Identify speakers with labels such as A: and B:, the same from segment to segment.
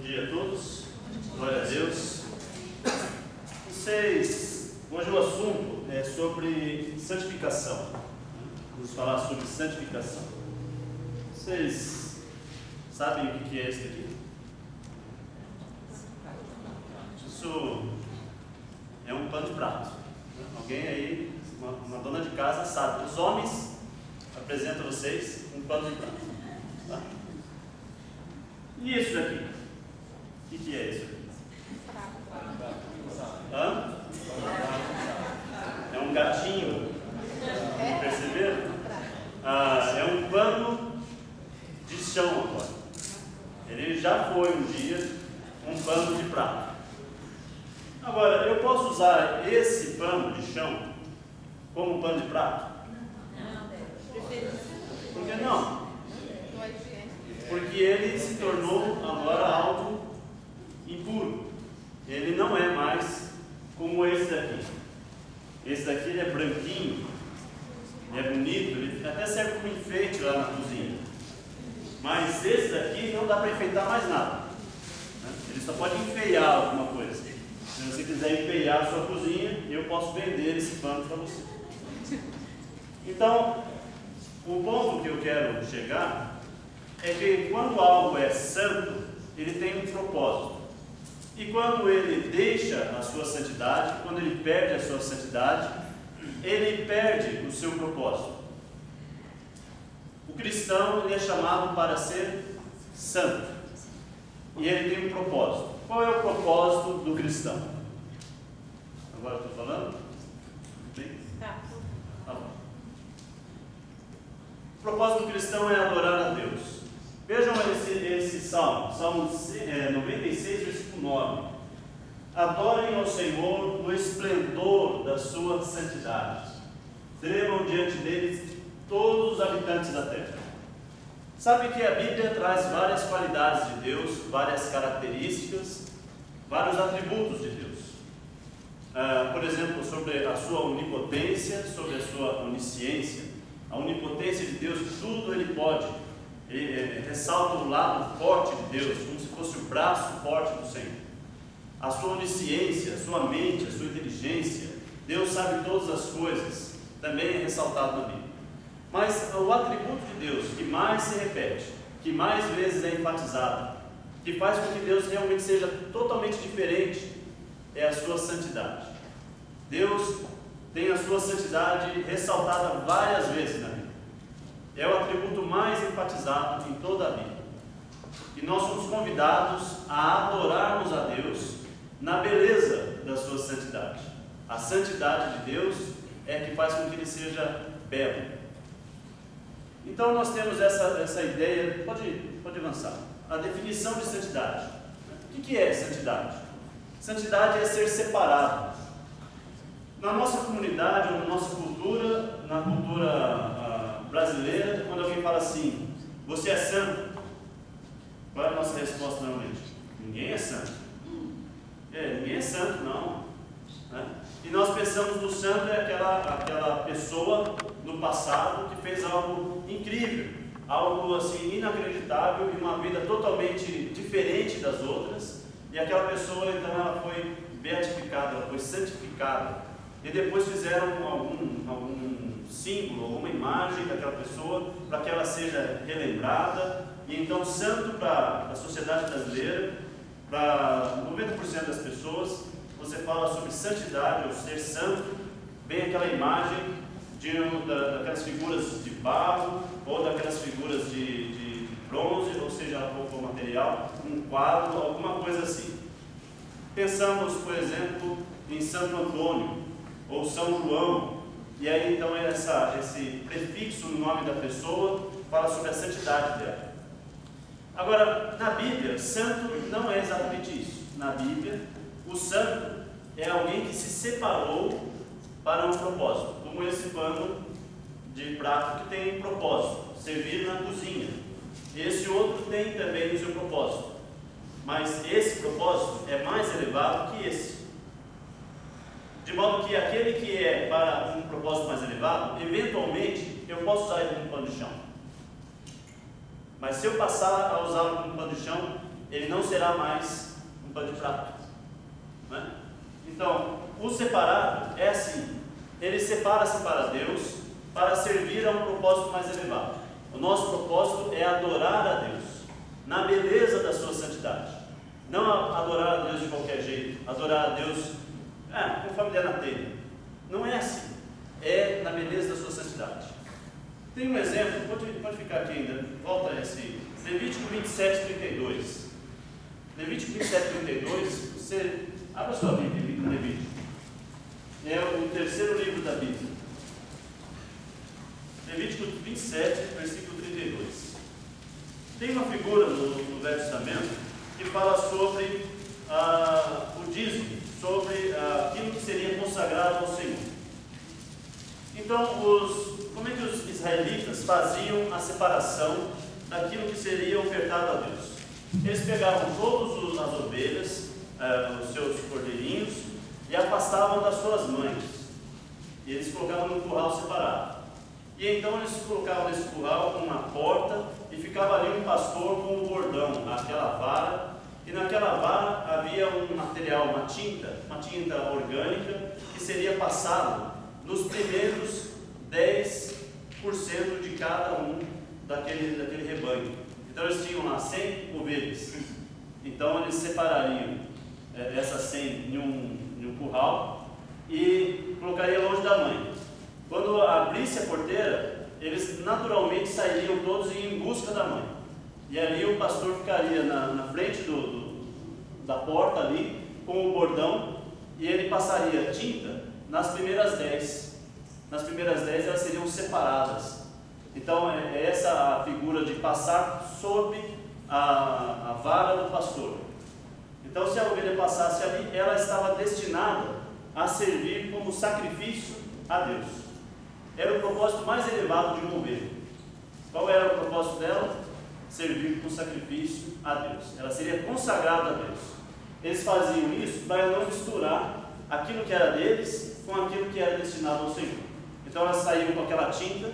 A: dia a todos, glória a Deus. Hoje o assunto é sobre santificação. Vamos falar sobre santificação. Vocês sabem o que é isso aqui? Isso é um pano de prato. Alguém aí, uma dona de casa, sabe. Os homens apresentam a vocês um pano de prato. Tá? E isso aqui? O que é isso aqui? Hã? É um gatinho. Perceberam? É um pano de chão agora. Ele já foi um dia um pano de prato. Agora, eu posso usar esse pano de chão como pano de prato? Por que não? Porque ele se tornou agora algo impuro. Ele não é mais como esse daqui. Esse daqui ele é branquinho, ele é bonito, ele até serve como enfeite lá na cozinha. Mas esse daqui não dá para enfeitar mais nada. Ele só pode enfeiar alguma coisa. Se você quiser enfeiar a sua cozinha, eu posso vender esse pano para você. Então, o ponto que eu quero chegar é que quando algo é santo, ele tem um propósito. E quando ele deixa a sua santidade, quando ele perde a sua santidade, ele perde o seu propósito. O cristão ele é chamado para ser santo. E ele tem um propósito. Qual é o propósito do cristão? Agora eu estou falando? Sim? Tá bom. O propósito do cristão é adorar a Deus. Vejam esse salmo, Salmo 96, versículo 9. Adorem ao Senhor no esplendor da sua santidade. Tremam diante deles todos os habitantes da terra. Sabe que a Bíblia traz várias qualidades de Deus, várias características, vários atributos de Deus. Por exemplo, sobre a sua onipotência, sobre a sua onisciência. A onipotência de Deus, tudo Ele pode. Ele ressalta o lado forte de Deus, como se fosse o braço forte do Senhor. A sua onisciência, a sua mente, a sua inteligência, Deus sabe todas as coisas, também é ressaltado na Bíblia. Mas o atributo de Deus que mais se repete, que mais vezes é enfatizado, que faz com que Deus realmente seja totalmente diferente, é a sua santidade. Deus tem a sua santidade ressaltada várias vezes na Bíblia. É o atributo mais enfatizado em toda a Bíblia. E nós somos convidados a adorarmos a Deus na beleza da sua santidade. A santidade de Deus é que faz com que Ele seja belo. Então nós temos essa ideia, pode avançar. A definição de santidade. O que é santidade? Santidade é ser separado. Na nossa comunidade, ou na nossa cultura, na cultura brasileira, quando alguém fala assim, você é santo, qual é a nossa resposta normalmente? Ninguém é santo. Ninguém é santo, não. E nós pensamos no santo é aquela pessoa no passado que fez algo incrível, algo assim inacreditável, e uma vida totalmente diferente das outras, e aquela pessoa então ela foi beatificada, ela foi santificada, e depois fizeram algum símbolo, alguma imagem daquela pessoa para que ela seja relembrada. E então santo para a sociedade brasileira, para 90% das pessoas, você fala sobre santidade ou ser santo, vem aquela imagem daquelas figuras de barro ou daquelas figuras de bronze, ou seja, qual for o material, um quadro, alguma coisa assim. Pensamos, por exemplo, em Santo Antônio ou São João, e aí então esse prefixo no nome da pessoa fala sobre a santidade dela. Agora, na Bíblia, santo não é exatamente isso. Na Bíblia, o santo é alguém que se separou para um propósito, como esse pano de prato que tem um propósito, servir na cozinha. Esse outro tem também o seu propósito, mas esse propósito é mais elevado que esse. De modo que aquele que é para um propósito mais elevado, eventualmente eu posso usar ele como pano de chão. Mas se eu passar a usá-lo como pano de chão, ele não será mais um pano de prato. Não é? Então, o separado é assim, ele separa-se para Deus, para servir a um propósito mais elevado. O nosso propósito é adorar a Deus, na beleza da sua santidade. Não adorar a Deus de qualquer jeito, adorar a Deus conforme der na telha. Não é assim, é na beleza da sua santidade. Tem um exemplo, pode ficar aqui ainda, volta a esse, Levítico 27, 32. Levítico 27, 32, você abra sua Bíblia no Levítico. É o terceiro livro da Bíblia. Levítico 27, versículo 32. Tem uma figura no Velho Testamento que fala sobre o dízimo, sobre aquilo que seria consagrado ao Senhor. Então, como é que os israelitas faziam a separação daquilo que seria ofertado a Deus? Eles pegavam todas as ovelhas, os seus cordeirinhos, e afastavam das suas mães. E eles colocavam num curral separado. E então eles colocavam nesse curral com uma porta, e ficava ali um pastor com um bordão, aquela vara, e naquela vara havia um material, uma tinta orgânica, que seria passado nos primeiros 10% de cada um daquele rebanho. Então eles tinham lá 100 ovelhas. Então eles separariam essas 100 em um curral e colocariam longe da mãe. Quando abrisse a porteira, eles naturalmente sairiam todos e iam em busca da mãe. E ali o pastor ficaria na frente da porta ali, com o bordão, e ele passaria tinta nas primeiras 10. Nas primeiras 10 elas seriam separadas. Então é essa a figura de passar sob a vara do pastor. Então, se a ovelha passasse ali, ela estava destinada a servir como sacrifício a Deus. Era o propósito mais elevado de uma ovelha. Qual era o propósito dela? Servir como sacrifício a Deus. Ela seria consagrada a Deus. Eles faziam isso para não misturar aquilo que era deles com aquilo que era destinado ao Senhor. Então elas saíam com aquela tinta,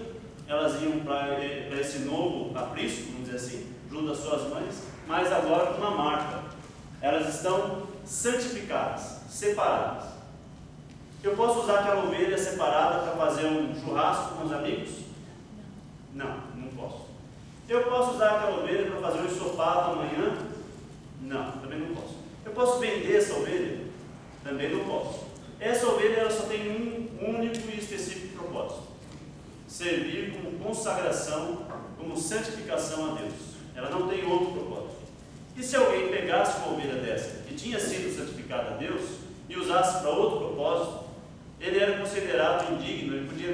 A: elas iam para esse novo aprisco, vamos dizer assim, junto às suas mães, mas agora com uma marca. Elas estão santificadas, separadas. Eu posso usar aquela ovelha separada para fazer um churrasco com os amigos? Não posso. Eu posso usar aquela ovelha para fazer um ensopado amanhã? Não, também não posso. Eu posso vender essa ovelha? Também não posso. Essa ovelha ela só tem um único e específico propósito: servir como consagração, como santificação a Deus. Ela não tem outro propósito. E se alguém pegasse uma ovelha dessa, que tinha sido santificada a Deus, e usasse para outro propósito, ele era considerado indigno, ele podia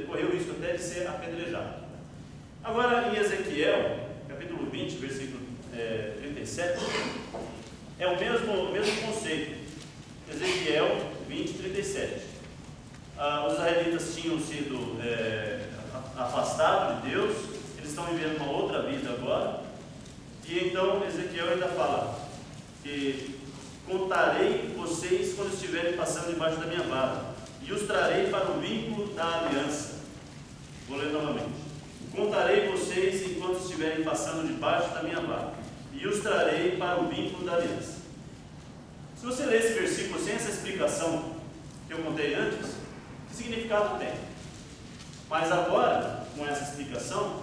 A: correr o risco até de ser apedrejado. Agora, em Ezequiel, capítulo 20, versículo 37, é o mesmo conceito. Ezequiel 20, 37. Os israelitas tinham sido afastados de Deus, eles estão vivendo uma outra vida agora, e então Ezequiel ainda fala que contarei vocês quando estiverem passando debaixo da minha vara, e os trarei para o vínculo da aliança. Vou ler novamente. Contarei vocês enquanto estiverem passando debaixo da minha vara, e os trarei para o vínculo da aliança. Se você ler esse versículo sem essa explicação que eu contei antes, que significado tem? Mas agora, com essa explicação,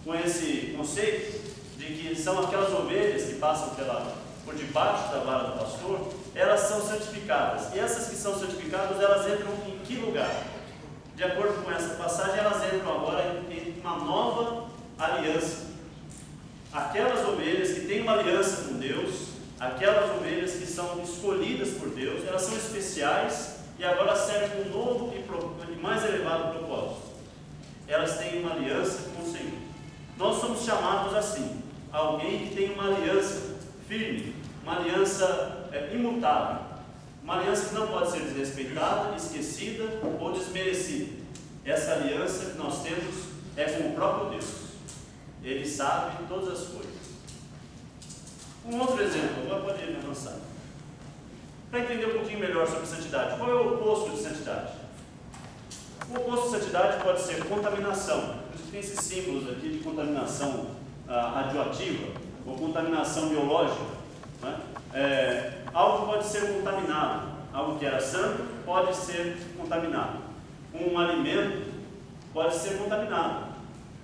A: com esse conceito de que são aquelas ovelhas que passam por debaixo da vara do pastor, elas são santificadas. E essas que são santificadas, elas entram em que lugar? De acordo com essa passagem, elas entram agora em uma nova aliança. Aquelas ovelhas que têm uma aliança com Deus, aquelas ovelhas que são escolhidas por Deus, elas são especiais e agora servem um novo e mais elevado propósito. Elas têm uma aliança com o Senhor. Nós somos chamados assim, alguém que tem uma aliança firme, uma aliança imutável, uma aliança que não pode ser desrespeitada, esquecida ou desmerecida. Essa aliança que nós temos é com o próprio Deus. Ele sabe todas as coisas. Um outro exemplo, agora pode avançar. Para entender um pouquinho melhor sobre santidade, qual é o oposto de santidade? O oposto de santidade pode ser contaminação. Por isso tem esses símbolos aqui de contaminação radioativa. ou contaminação biológica, né? Algo pode ser contaminado, algo que era santo pode ser contaminado. Um alimento pode ser contaminado.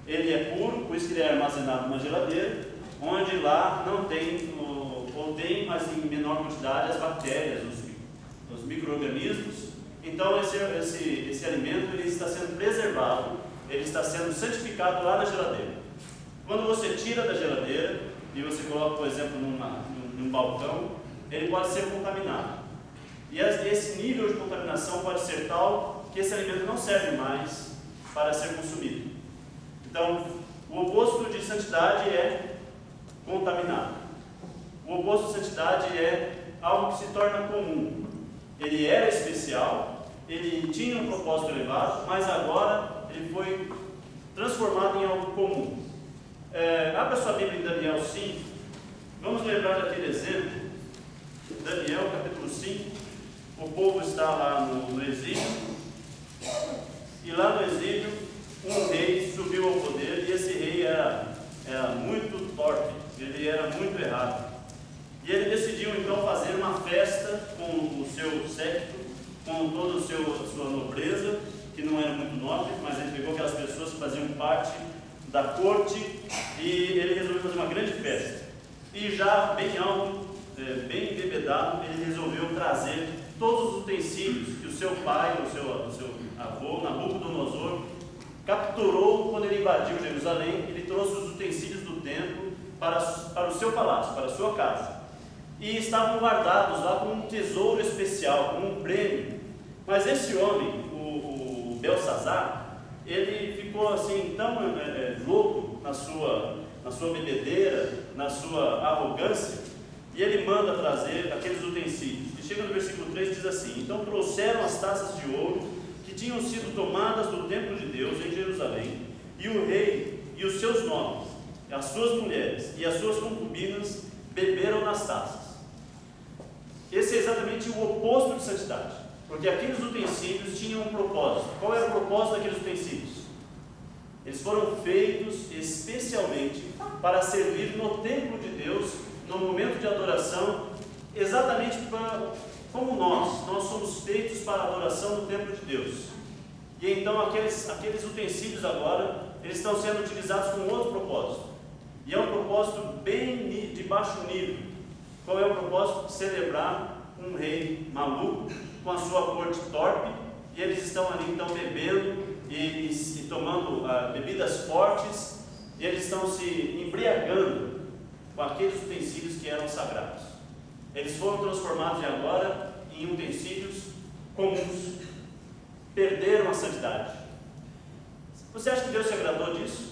A: Ele é puro, por isso que ele é armazenado numa geladeira, onde lá não tem, ou tem, mas em menor quantidade, as bactérias, os micro-organismos. Então esse alimento ele está sendo preservado, ele está sendo santificado lá na geladeira. Quando você tira da geladeira e você coloca, por exemplo, num balcão, ele pode ser contaminado. E esse nível de contaminação pode ser tal que esse alimento não serve mais para ser consumido. Então, o oposto de santidade é contaminado. O oposto de santidade é algo que se torna comum. Ele era especial, ele tinha um propósito elevado, mas agora ele foi transformado em algo comum. Abra sua Bíblia em Daniel 5. Vamos lembrar daquele exemplo. Daniel capítulo 5. O povo está lá no exílio. E lá no exílio, um rei subiu ao poder. E esse rei era muito torpe. Ele era muito errado. E ele decidiu então fazer uma festa com o seu séquito, com toda a sua nobreza, que não era muito nobre, mas ele pegou aquelas pessoas que faziam parte da corte e ele resolveu fazer uma grande festa. E já bem alto, bem embebedado, ele resolveu trazer todos os utensílios que o seu pai, o seu avô, Nabucodonosor, capturou quando ele invadiu Jerusalém. Ele trouxe os utensílios do templo para o seu palácio, para a sua casa. E estavam guardados lá como um tesouro especial, como um prêmio. Mas esse homem, o Belsazar, ele ficou assim tão louco na sua bebedeira, na sua arrogância, e ele manda trazer aqueles utensílios. E chega no versículo 3 e diz assim: então trouxeram as taças de ouro que tinham sido tomadas do templo de Deus em Jerusalém, e o rei e os seus nobres, as suas mulheres e as suas concubinas beberam nas taças. Esse é exatamente o oposto de santidade, porque aqueles utensílios tinham um propósito. Qual era o propósito daqueles utensílios? Eles foram feitos especialmente para servir no templo de Deus, no momento de adoração, exatamente como nós somos feitos para a adoração no templo de Deus. E então aqueles utensílios agora, eles estão sendo utilizados com outro propósito. E é um propósito bem de baixo nível. Qual é o propósito? Celebrar um rei maluco com a sua corte torpe, e eles estão ali então bebendo e tomando bebidas fortes, e eles estão se embriagando com aqueles utensílios que eram sagrados. Eles foram transformados agora em utensílios comuns, perderam a santidade. Você acha que Deus se agradou disso?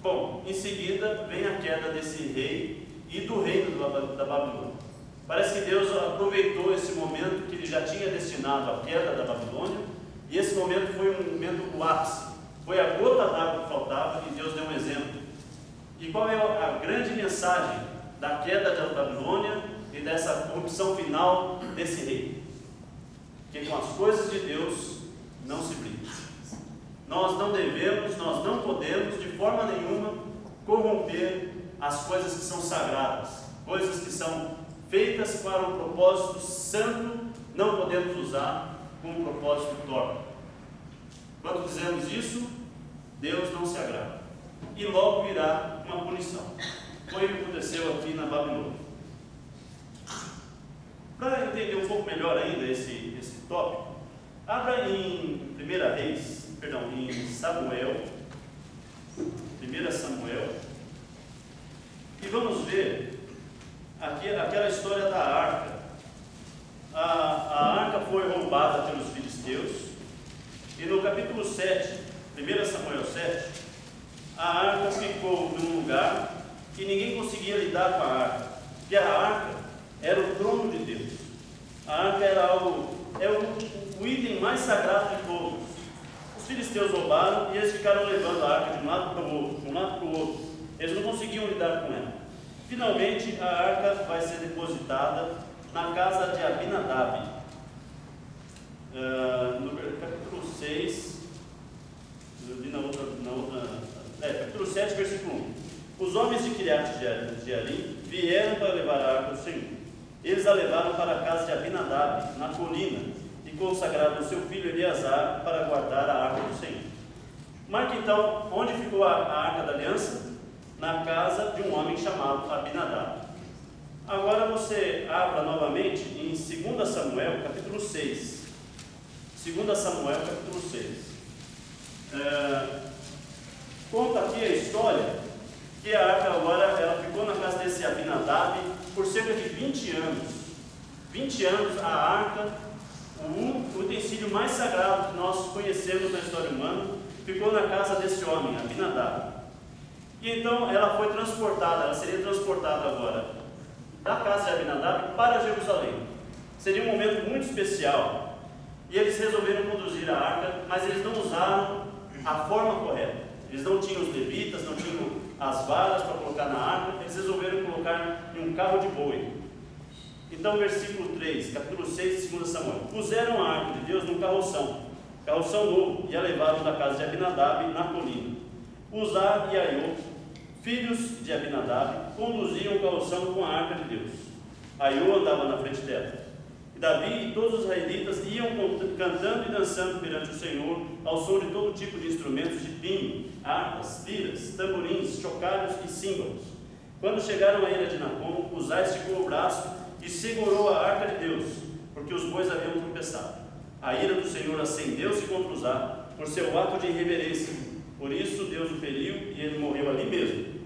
A: Bom, em seguida vem a queda desse rei e do reino da Babilônia. Parece que Deus aproveitou esse momento que ele já tinha destinado à queda da Babilônia, e esse momento foi um momento do ápice, foi a gota d'água que faltava, e Deus deu um exemplo. E qual é a grande mensagem da queda da Babilônia e dessa corrupção final desse rei? Que com as coisas de Deus não se brinca. Nós não devemos, nós não podemos de forma nenhuma corromper as coisas que são sagradas, coisas que são feitas para um propósito santo, não podemos usar com um propósito torpe. Quando fizermos isso, Deus não se agrada, e logo virá uma punição. Foi o que aconteceu aqui na Babilônia. Para entender um pouco melhor ainda esse tópico, abra em em Samuel, 1 Samuel, e vamos ver aquela história da arca. A arca foi roubada pelos filisteus, e no capítulo 7, 1 Samuel 7, a arca ficou num lugar que ninguém conseguia lidar com a arca, porque a arca era o trono de Deus. A arca era o item mais sagrado de todos. Os filisteus roubaram e eles ficaram levando a arca de um lado para o outro, Eles não conseguiam lidar com ela. Finalmente, a arca vai ser depositada na casa de Abinadab. No capítulo 6, capítulo 7, versículo 1. Os homens de Kiriat Jearim vieram para levar a arca do Senhor. Eles a levaram para a casa de Abinadab, na colina, e consagraram o seu filho Eleazar para guardar a arca do Senhor. Marque então onde ficou a arca da aliança? Na casa de um homem chamado Abinadab. Agora você abra novamente em 2 Samuel, capítulo 6. 2 Samuel, capítulo 6. Conta aqui a história que a arca agora ela ficou na casa desse Abinadab por cerca de 20 anos. 20 anos a arca, o utensílio mais sagrado que nós conhecemos na história humana, ficou na casa desse homem, Abinadab. E então ela foi transportada, ela seria transportada agora da casa de Abinadab para Jerusalém. Seria um momento muito especial. E eles resolveram conduzir a arca, mas eles não usaram a forma correta. Eles não tinham os levitas, não tinham as varas para colocar na arca, eles resolveram colocar em um carro de boi. Então, versículo 3, capítulo 6 de 2 Samuel. Puseram a arca de Deus num carroção novo, e a levaram da casa de Abinadab na colina. Uzá e Aiô, filhos de Abinadab, conduziam o carroção com a arca de Deus. Aiô andava na frente dela. E Davi e todos os israelitas iam cantando e dançando perante o Senhor, ao som de todo tipo de instrumentos de pinho, harpas, liras, tamborins, chocalhos e símbolos. Quando chegaram à ilha de Nacon, Uzá esticou o braço e segurou a arca de Deus, porque os bois haviam tropeçado. A ira do Senhor acendeu-se contra Uzá por seu ato de irreverência. Por isso Deus o feriu e ele morreu ali mesmo,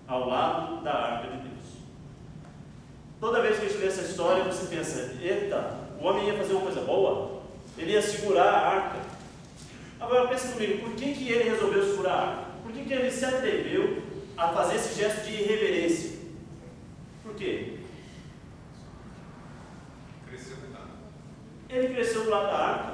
A: ao lado da arca de Deus. Toda vez que a gente lê essa história, você pensa, eita, o homem ia fazer uma coisa boa? Ele ia segurar a arca. Agora pensa comigo, por que ele resolveu segurar a arca? Por que ele se atreveu a fazer esse gesto de irreverência? Por quê? Ele cresceu do lado da arca.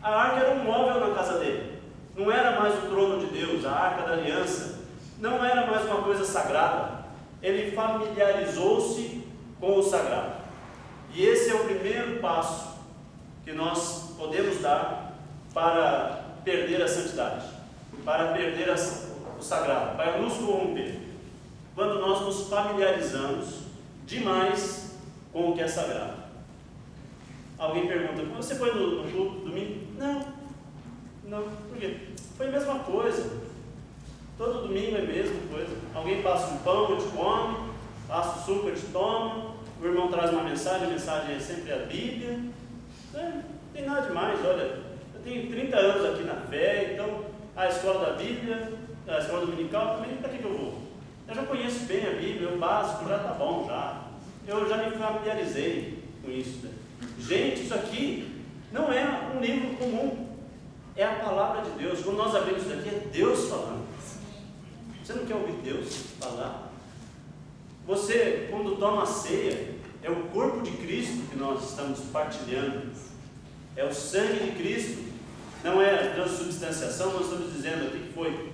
A: A arca era um móvel na casa dele. Não era mais o trono de Deus, a arca da aliança. Não era mais uma coisa sagrada. Ele familiarizou-se com o sagrado. E esse é o primeiro passo que nós podemos dar para perder a santidade, para perder o sagrado, para nos corromper. Quando nós nos familiarizamos demais com o que é sagrado. Alguém pergunta, você foi no culto domingo? Não, por quê? Foi a mesma coisa. Todo domingo é a mesma coisa. Alguém passa um pão, a gente come, passa o suco, a gente toma, o irmão traz uma mensagem, a mensagem é sempre a Bíblia. Não tem nada demais, olha, eu tenho 30 anos aqui na fé, então a escola da Bíblia, a escola dominical também, para que eu vou? Eu já conheço bem a Bíblia, o básico já está bom já. Eu já me familiarizei com isso. Né? Gente, isso aqui não é um livro comum, é a palavra de Deus. Quando nós abrimos isso aqui, é Deus falando. Você não quer ouvir Deus falar? Você, quando toma a ceia, é o corpo de Cristo que nós estamos partilhando. É o sangue de Cristo. Não é a transubstanciação, nós estamos dizendo aqui que foi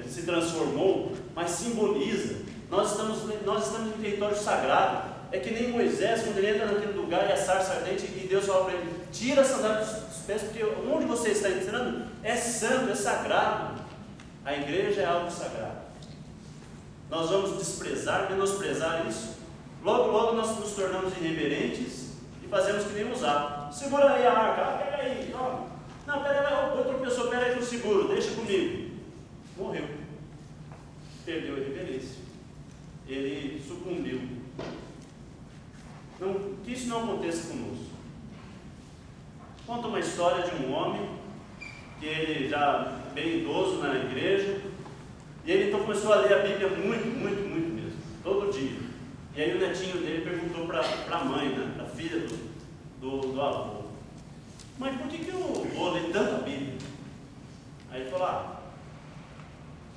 A: que se transformou, mas simboliza. Nós estamos em território sagrado. É que nem Moisés, quando ele entra naquele lugar e a sarça ardente, e Deus fala para ele, tira a sandália dos pés, porque onde você está entrando é santo, é sagrado. A igreja é algo sagrado. Nós vamos desprezar, menosprezar isso. Logo, logo nós nos tornamos irreverentes e fazemos que nem usar. Segura aí a arca, pega aí, toma. Não, pera aí, outra pessoa, pera aí que eu seguro, deixa comigo. Morreu. Perdeu a irreverência. Ele sucumbiu. Que isso não aconteça conosco. Conta uma história de um homem que ele já bem idoso na igreja, e ele então começou a ler a Bíblia muito mesmo, todo dia. E aí o netinho dele perguntou para a mãe, né, a filha do avô, mãe, por que eu vou ler tanto a Bíblia? Aí ele falou,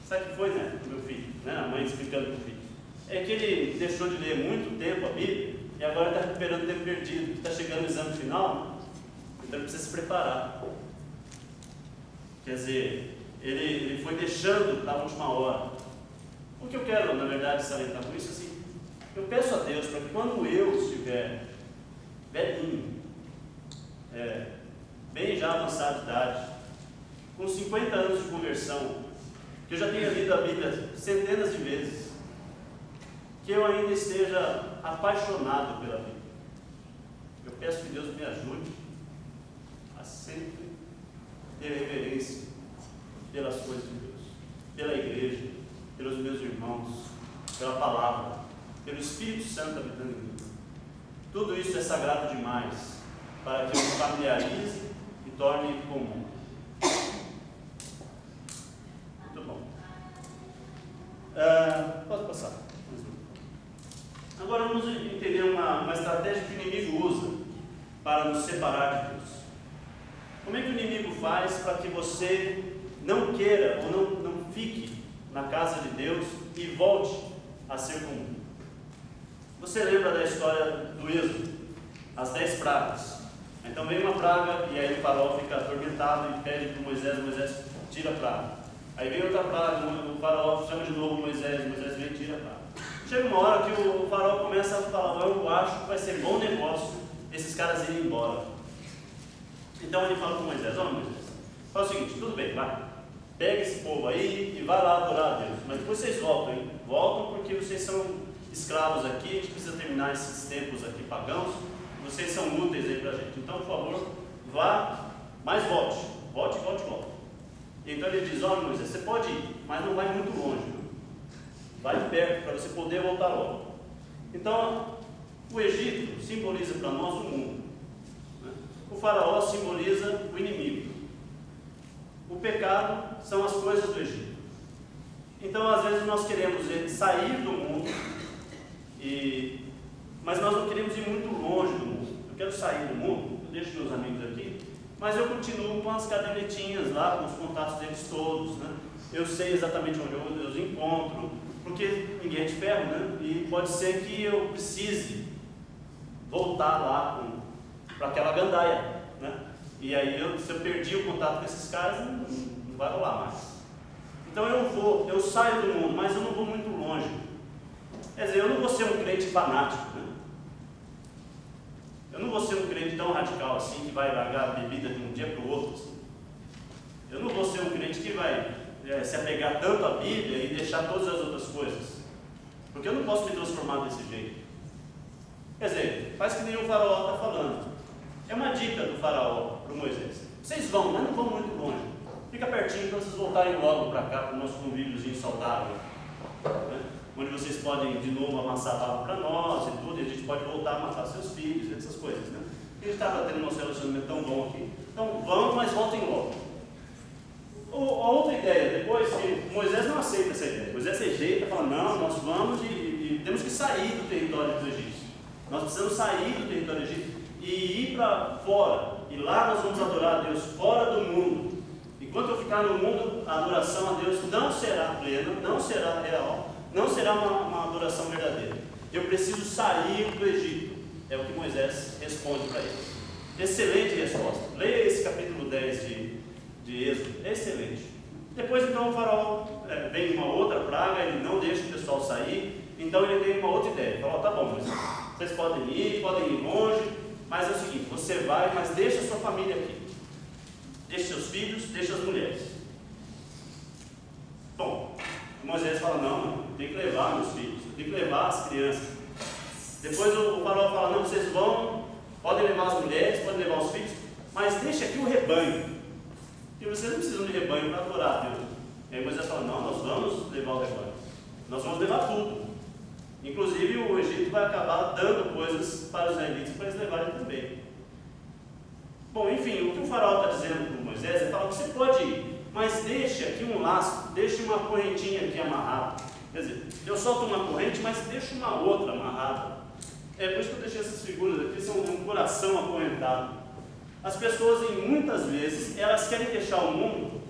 A: sabe o que foi, né, meu filho? Né, a mãe explicando para o filho. É que ele deixou de ler muito tempo a Bíblia, e agora está recuperando o tempo perdido, está chegando o exame final, então ele precisa se preparar. Quer dizer, ele foi deixando para a última hora. O que eu quero, na verdade, salientar com isso, assim, eu peço a Deus para que quando eu estiver velhinho, bem já avançado de idade, com 50 anos de conversão, que eu já tenha lido a Bíblia centenas de vezes, que eu ainda esteja apaixonado pela Bíblia. Eu peço que Deus me ajude a sempre ter reverência pelas coisas de Deus, pela igreja, pelos meus irmãos, pela palavra, pelo Espírito Santo habitando em mim. Tudo isso é sagrado demais para que eu me familiarize e torne comum. Muito bom. Pode passar. Agora vamos entender uma estratégia que o inimigo usa para nos separar de Deus. Como é que o inimigo faz para que você não queira ou não fique na casa de Deus e volte a ser comum? Você lembra da história do Êxodo? As 10 pragas. Então vem uma praga e aí o faraó fica atormentado e pede para Moisés tira a praga. Aí vem outra praga, o faraó chama de novo Moisés vem e tira a praga. Chega uma hora que o faraó começa a falar, eu acho que vai ser bom negócio esses caras irem embora. Então ele fala para Moisés, Moisés, faz o seguinte, tudo bem, vai, pega esse povo aí e vai lá adorar a Deus, mas depois vocês voltam, hein? Voltam porque vocês são escravos aqui, a gente precisa terminar esses tempos aqui pagãos, vocês são úteis aí para a gente, então por favor, vá, mas volte. Então ele diz, Moisés, você pode ir, mas não vai muito longe, vai perto para você poder voltar logo. Então, o Egito simboliza para nós o mundo, né? O faraó simboliza o inimigo, o pecado são as coisas do Egito. Então, às vezes nós queremos sair do mundo, mas nós não queremos ir muito longe do mundo. Eu quero sair do mundo, eu deixo meus amigos aqui, mas eu continuo com as cadernetinhas lá, com os contatos deles todos, né? Eu sei exatamente onde eu os encontro, porque ninguém é de ferro, né? E pode ser que eu precise voltar lá para aquela gandaia, né? E aí, se eu perdi o contato com esses caras, não vai rolar mais. Então eu saio do mundo, mas eu não vou muito longe. Quer dizer, eu não vou ser um crente fanático, né? Eu não vou ser um crente tão radical assim, que vai largar a bebida de um dia para o outro. Assim. Eu não vou ser um crente que vai se apegar tanto à Bíblia e deixar todas as outras coisas. Porque eu não posso me transformar desse jeito. Quer dizer, faz que nem o faraó está falando. É uma dica do faraó para o Moisés. Vocês vão, mas não vão muito longe. Fica pertinho para vocês voltarem logo para cá, para o nosso convíviozinho saudável. Né? Onde vocês podem de novo amassar barro para nós e tudo, e a gente pode voltar a matar seus filhos, essas coisas, né? A gente estava tendo um relacionamento tão bom aqui. Então vão, mas voltem logo. A outra ideia, depois que Moisés não aceita essa ideia, Moisés rejeita, fala, não, nós vamos e temos que sair do território do Egito. Nós precisamos sair do território do Egito e ir para fora, e lá nós vamos adorar a Deus fora do mundo. Enquanto eu ficar no mundo, a adoração a Deus não será plena, não será real, não será uma adoração verdadeira. Eu preciso sair do Egito. É o que Moisés responde para ele. Excelente resposta. Leia esse capítulo 10 de Êxodo. É excelente. Depois então o faraó vem uma outra praga, ele não deixa o pessoal sair, então ele tem uma outra ideia. Ele fala, tá bom, vocês podem ir longe, mas é o seguinte, você vai, mas deixa a sua família aqui. Deixa seus filhos, deixa as mulheres. Bom, Moisés fala, não, tem que levar meus filhos, tem que levar as crianças. Depois o faraó fala, não, vocês vão, podem levar as mulheres, podem levar os filhos, mas deixa aqui o rebanho, porque vocês não precisam de rebanho para adorar a Deus. E aí Moisés fala, não, nós vamos levar o rebanho, nós vamos levar tudo. Inclusive o Egito vai acabar dando coisas para os israelitas para eles levarem também. Bom, enfim, o que o faraó está dizendo para Moisés, ele fala que você pode ir, mas deixa aqui um laço, deixa uma correntinha aqui amarrada. Quer dizer, eu solto uma corrente, mas deixo uma outra amarrada. É por isso que eu deixei essas figuras aqui, são um coração acorrentado. As pessoas, muitas vezes, elas querem deixar o mundo,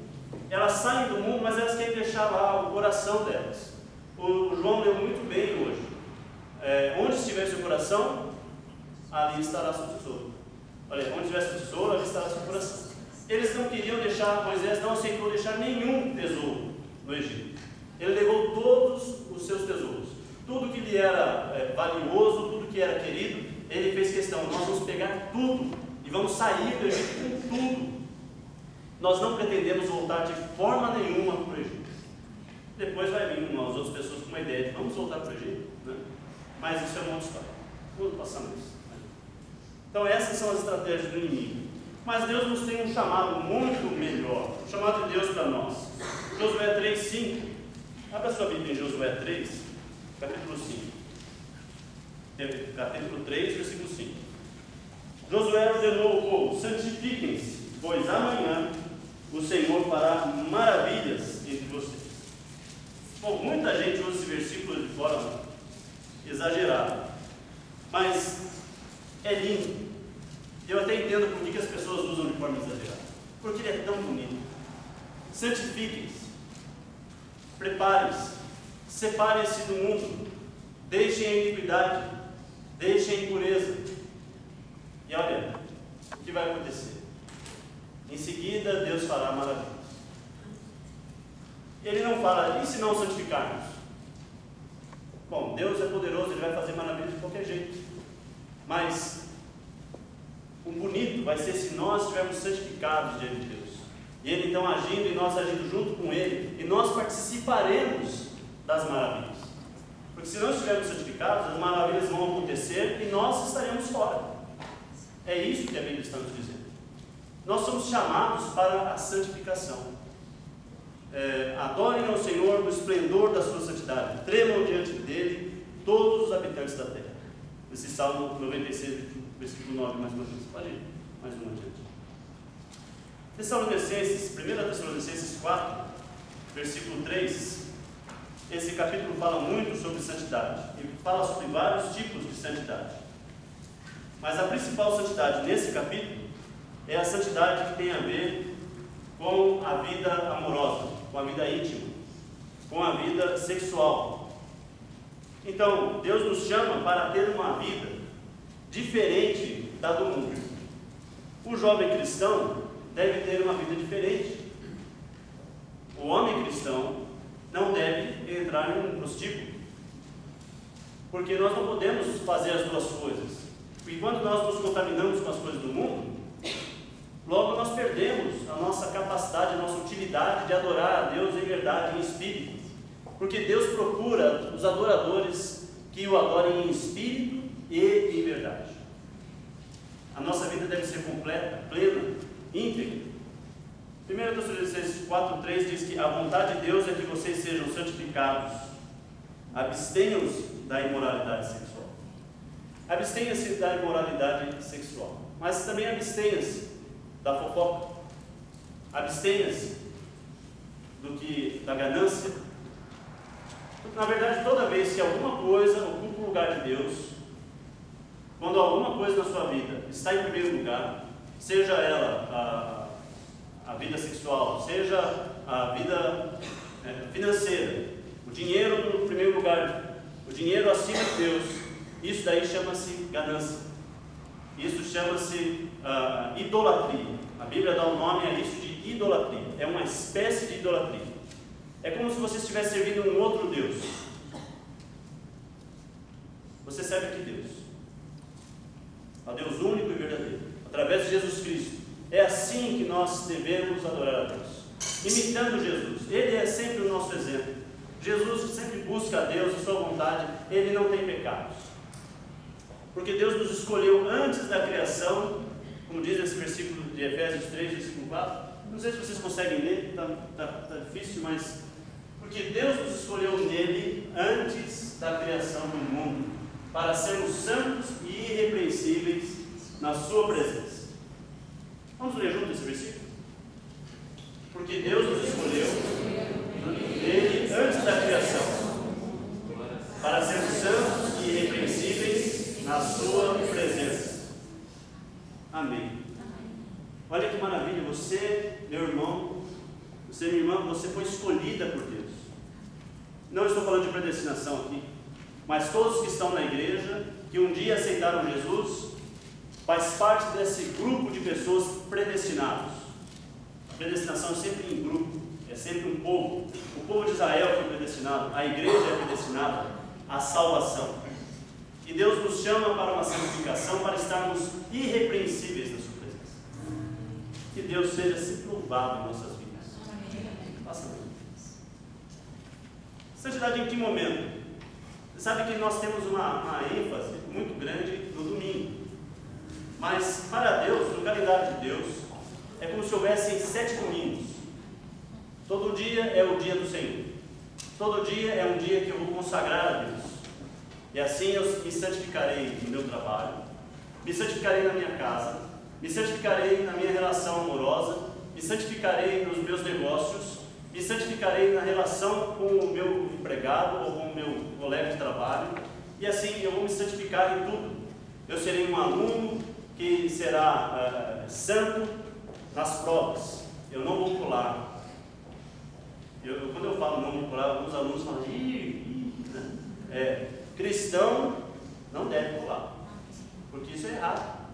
A: elas saem do mundo, mas elas querem deixar lá o coração delas. O João leu muito bem hoje. Onde estiver seu coração, ali estará seu tesouro. Olha, onde estiver seu tesouro, ali estará seu coração. Eles não queriam deixar, Moisés não aceitou deixar nenhum tesouro no Egito. Ele levou todos os seus tesouros. Tudo que lhe era valioso, tudo que era querido, ele fez questão, nós vamos pegar tudo e vamos sair do Egito com tudo. Nós não pretendemos voltar de forma nenhuma para o Egito. Depois vai vir umas outras pessoas com uma ideia de vamos voltar para o Egito, né? Mas isso é uma outra história. Vamos passar nisso. Então essas são as estratégias do inimigo. Mas Deus nos tem um chamado muito melhor. O chamado de Deus para nós. Josué 3:5. Abra sua Bíblia em Josué 3, capítulo 5. Capítulo 3, versículo 5. Josué ordenou ao povo: santifiquem-se, pois amanhã o Senhor fará maravilhas entre vocês. Bom, muita gente usa esse versículo de forma exagerada, mas é lindo. Eu até entendo por que as pessoas usam de forma exagerada, porque ele é tão bonito. Santifiquem-se, preparem-se, separem-se do mundo, deixem a iniquidade, deixem a impureza. E olha, o que vai acontecer? Em seguida, Deus fará maravilhas. Ele não fala, e se não santificarmos? Bom, Deus é poderoso, Ele vai fazer maravilhas de qualquer jeito. Mas o bonito vai ser se nós estivermos santificados diante de Deus. E Ele então agindo e nós agindo junto com Ele. E nós participaremos das maravilhas. Porque se não estivermos santificados, as maravilhas vão acontecer e nós estaremos fora. É isso que a Bíblia está nos dizendo. Nós somos chamados para a santificação. Adorem ao Senhor no esplendor da sua santidade. Tremam diante dele todos os habitantes da terra. Esse Salmo 96, versículo 9, mais uma vez. Pode ir mais uma adiante. 1 Tessalonicenses 4, versículo 3. Esse capítulo fala muito sobre santidade. E fala sobre vários tipos de santidade. Mas a principal santidade nesse capítulo é a santidade que tem a ver com a vida amorosa, com a vida íntima, com a vida sexual. Então, Deus nos chama para ter uma vida diferente da do mundo. O jovem cristão deve ter uma vida diferente. O homem cristão não deve entrar em um prostíbulo, porque nós não podemos fazer as duas coisas. E quando nós nos contaminamos com as coisas do mundo, logo nós perdemos a nossa capacidade, a nossa utilidade de adorar a Deus em verdade, em espírito. Porque Deus procura os adoradores que o adorem em espírito e em verdade. A nossa vida deve ser completa, plena, íntegra. 1 Tessalonicenses 4:3 diz que a vontade de Deus é que vocês sejam santificados. Abstenham-se da imoralidade sexual. Abstenha-se da imoralidade sexual. Mas também abstenha-se da fofoca. Abstenha-se da ganância. Porque, na verdade, toda vez que alguma coisa ocupa o lugar de Deus, quando alguma coisa na sua vida está em primeiro lugar, seja ela a vida sexual, seja a vida financeira, o dinheiro no primeiro lugar, o dinheiro acima de Deus, isso daí chama-se ganância. Isso chama-se idolatria. A Bíblia dá um nome a isso de idolatria. É uma espécie de idolatria. É como se você estivesse servindo um outro Deus. Você serve a que Deus? A Deus único e verdadeiro, através de Jesus Cristo. É assim que nós devemos adorar a Deus, imitando Jesus. Ele é sempre o nosso exemplo. Jesus sempre busca a Deus, a sua vontade. Ele não tem pecados, porque Deus nos escolheu antes da criação, como diz esse versículo de Efésios 3, versículo 4. Não sei se vocês conseguem ler, está difícil, mas porque Deus nos escolheu nele antes da criação do mundo, para sermos santos e irrepreensíveis na sua presença. Vamos ler junto esse versículo? Porque Deus nos escolheu nele antes da criação, para sermos santos e irrepreensíveis na sua presença. Amém. Olha que maravilha, você, meu irmão, você, minha irmã, você foi escolhida por Deus. Não estou falando de predestinação aqui, mas todos que estão na igreja, que um dia aceitaram Jesus, faz parte desse grupo de pessoas predestinadas. A predestinação é sempre em grupo, é sempre um povo. O povo de Israel foi predestinado, a igreja é predestinada à salvação. E Deus nos chama para uma santificação, para estarmos irrepreensíveis na sua presença. Que Deus seja sempre louvado em nossas vidas. Passa. Santidade em que momento? Você sabe que nós temos uma ênfase muito grande no domingo. Mas para Deus, no calendário de Deus, é como se houvessem 7 domingos. Todo dia é o dia do Senhor. Todo dia é um dia que eu vou consagrar a Deus. E assim eu me santificarei no meu trabalho, me santificarei na minha casa, me santificarei na minha relação amorosa, me santificarei nos meus negócios, me santificarei na relação com o meu empregado ou com o meu colega de trabalho. E assim eu vou me santificar em tudo. Eu serei um aluno que será santo nas provas. Eu não vou pular. Quando eu falo não vou pular, alguns alunos falam, cristão não deve pular, porque isso é errado.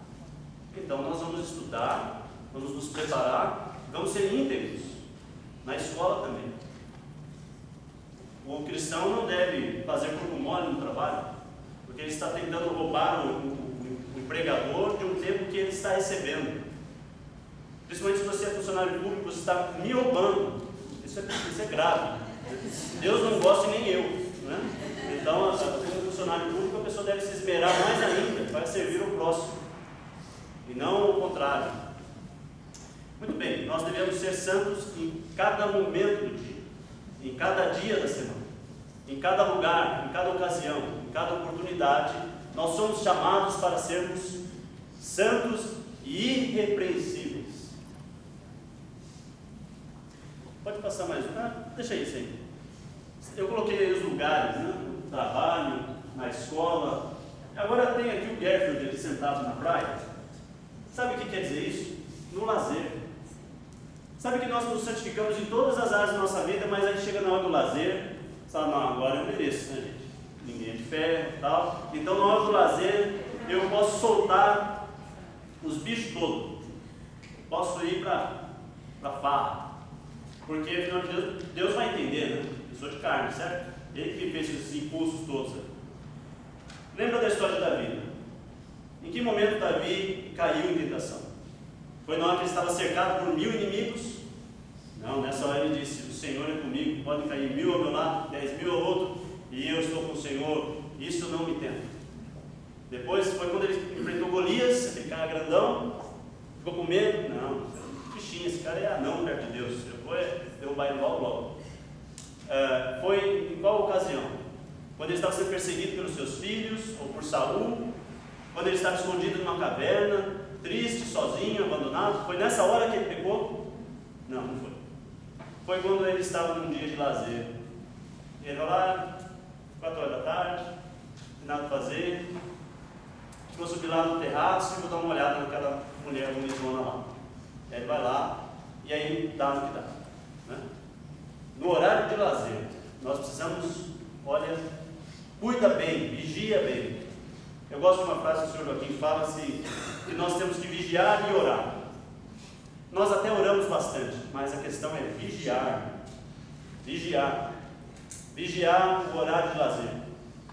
A: Então nós vamos estudar, vamos nos preparar, vamos ser íntegros na escola também. O cristão não deve fazer corpo mole no trabalho, porque ele está tentando roubar o empregador de um tempo que ele está recebendo. Principalmente se você é funcionário público, você está me roubando. Isso é grave. Deus não gosta e nem eu, né? Então, como funcionário público, a pessoa deve se esmerar mais ainda para servir o próximo, e não o contrário. Muito bem, nós devemos ser santos em cada momento do dia, em cada dia da semana, em cada lugar, em cada ocasião, em cada oportunidade. Nós somos chamados para sermos santos e irrepreensíveis. Pode passar mais um? Deixa isso aí. Eu coloquei aí os lugares, né? No trabalho, na escola. Agora tem aqui o Garfield ali sentado na praia. Sabe o que quer dizer isso? No lazer. Sabe que nós nos santificamos em todas as áreas da nossa vida, mas aí chega na hora do lazer, sabe, não, agora eu mereço, né, gente? Ninguém é de ferro e tal. Então na hora do lazer eu posso soltar os bichos todos. Posso ir para farra. Porque afinal de Deus vai entender, né? Eu sou de carne, certo? Ele que fez esses impulsos todos. Lembra da história de Davi, né? Em que momento Davi caiu em tentação? Foi na hora que ele estava cercado por 1000 inimigos? Não, nessa hora ele disse, o Senhor é comigo, podem cair 1000 ao meu lado, 10.000 ao outro, e eu estou com o Senhor, isso não me tenta. Depois foi quando ele enfrentou Golias, aquele cara grandão, ficou com medo? Não, bichinho, esse cara é anão perto de Deus, eu vou derrubar ele logo. Foi em qual ocasião? Quando ele estava sendo perseguido pelos seus filhos, ou por Saul, quando ele estava escondido numa caverna, triste, sozinho, abandonado. Foi nessa hora que ele pecou? Não, não foi. Foi quando ele estava num dia de lazer. Ele vai lá, 4 horas da tarde, não tem nada a fazer. Vou subir lá no terraço e vou dar uma olhada naquela mulher bonitona lá. Aí ele vai lá e aí dá no que dá, né? No horário de lazer, nós precisamos, olha, cuida bem, vigia bem. Eu gosto de uma frase que o senhor Joaquim fala assim, que nós temos que vigiar e orar. Nós até oramos bastante, mas a questão é vigiar. Vigiar. Vigiar o horário de lazer.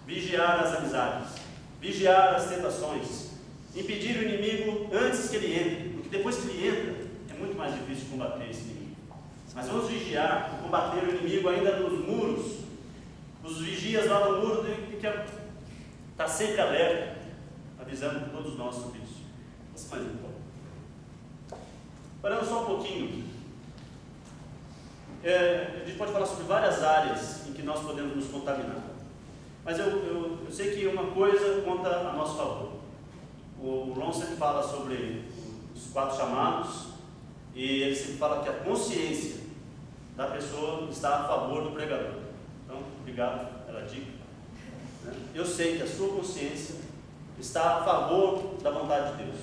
A: Vigiar as amizades. Vigiar as tentações. Impedir o inimigo antes que ele entre. Porque depois que ele entra, é muito mais difícil combater esse inimigo. Mas vamos vigiar, combater o inimigo ainda nos muros. Os vigias lá no muro têm que estar sempre alerta, avisando todos nós sobre isso. Vamos mais um pouco. Parando só um pouquinho. A gente pode falar sobre várias áreas em que nós podemos nos contaminar. Mas eu sei que uma coisa conta a nosso favor. O Ron sempre fala sobre os 4 chamados, e ele sempre fala que a consciência da pessoa está a favor do pregador. Então, obrigado pela dica. Eu sei que a sua consciência está a favor da vontade de Deus.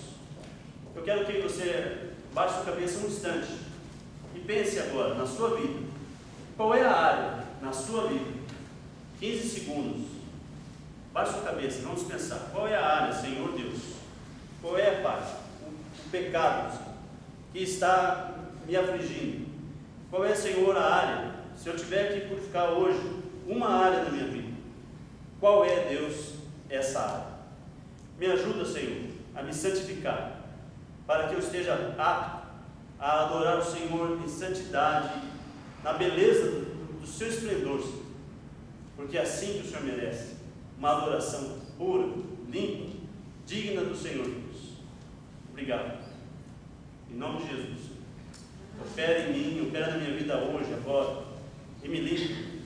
A: Eu quero que você baixe sua cabeça um instante e pense agora na sua vida. Qual é a área na sua vida? 15 segundos. Baixe sua cabeça, vamos pensar. Qual é a área, Senhor Deus? Qual é, Pai, o pecado que está me afligindo? Qual é, Senhor, a área? Se eu tiver que purificar hoje uma área da minha vida, qual é, Deus, essa área? Me ajuda, Senhor, a me santificar, para que eu esteja apto a adorar o Senhor em santidade, na beleza do seu esplendor, Senhor. porque é assim que o Senhor merece, uma adoração pura, limpa, digna do Senhor Deus. Obrigado. Em nome de Jesus. Opera em mim, opera na minha vida hoje, agora, e me limpe,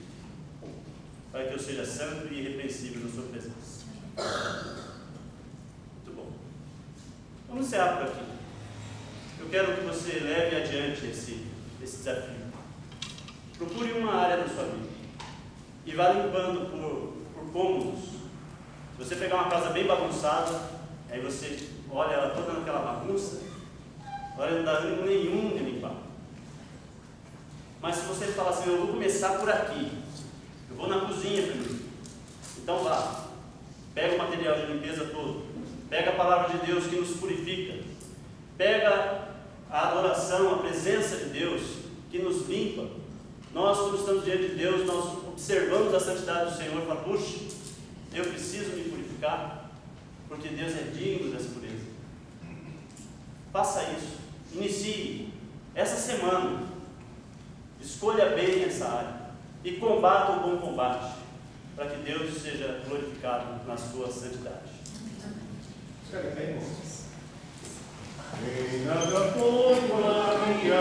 A: para que eu seja santo e irrepreensível na sua presença. Muito bom. Vamos encerrar por aqui. Eu quero que você leve adiante esse desafio. Procure uma área da sua vida e vá limpando por cômodos. Se você pegar uma casa bem bagunçada, aí você olha ela toda naquela bagunça, olha, não dá ânimo nenhum de limpar. Mas se você falar assim, eu vou começar por aqui, eu vou na cozinha primeiro, então vá, pega o material de limpeza todo, pega a palavra de Deus que nos purifica, pega a adoração, a presença de Deus que nos limpa. Nós, quando estamos diante de Deus, nós observamos a santidade do Senhor e falamos, puxa, eu preciso me purificar, porque Deus é digno dessa pureza. Faça isso, inicie essa semana, escolha bem essa área e combata o bom combate, para que Deus seja glorificado na sua santidade.
B: Em nada foi para mim.